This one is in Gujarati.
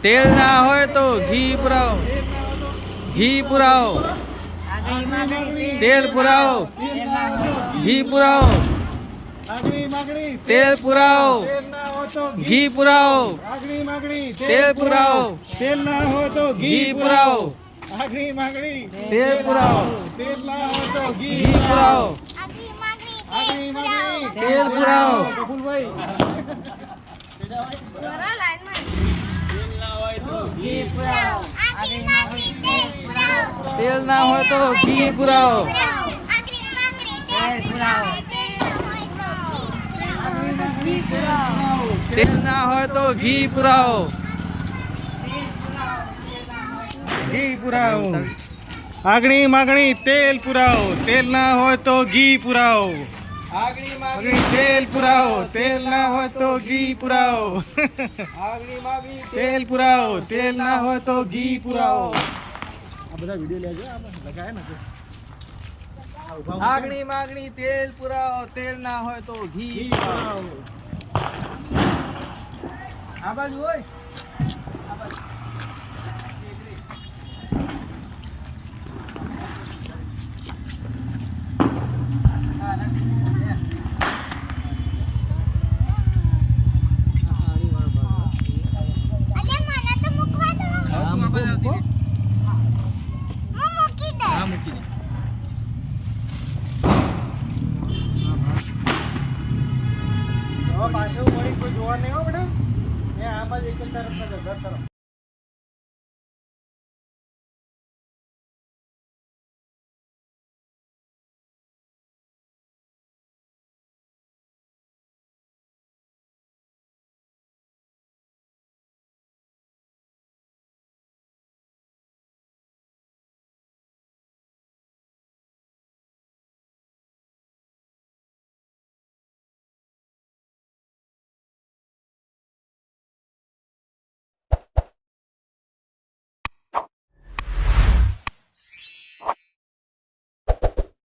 તેલ ના હોય તો ઘી પુરાવો, ઘી પુરાવો, તેલ પુરાવો, ઘી પુરાવો, તેલ પુરાવો, ઘી પુરાવો, તેલ પુરાવો, તેલ ના હોય તો ઘી પુરાવો, આગળી માગણી તેલ પુરાવો, તેલ ના હોય તો ઘી પુરાવો, આગળી માગણી તેલ પુરાવો, કપૂરભાઈ તેલ ના હોય તો ઘી પુરાવો, તેલ ના હોય તો ઘી પુરાવો, ઘી પુરાવો, આગળી માગણી તેલ પુરાવો, તેલ ના હોય તો ઘી પુરાવો, આગળી આગળી તેલ પુરાવો, તેલ ના હોય તો ઘી પુરાવો, આગળી માગણી તેલ પુરાવો, તેલ ના હોય તો ઘી પુરાવો. આ બધા વિડિયો લેજો, આપણે લગાય ને આગળી માગણી તેલ પુરાવો, તેલ ના હોય તો ઘી ઘી પુરાવો. પુરાવો. આ બાજુ હોય પાછળ વળી કોઈ જોવા નહીં હો બેટા. એ આમાં જ એક જ તરફ ઘર તરફ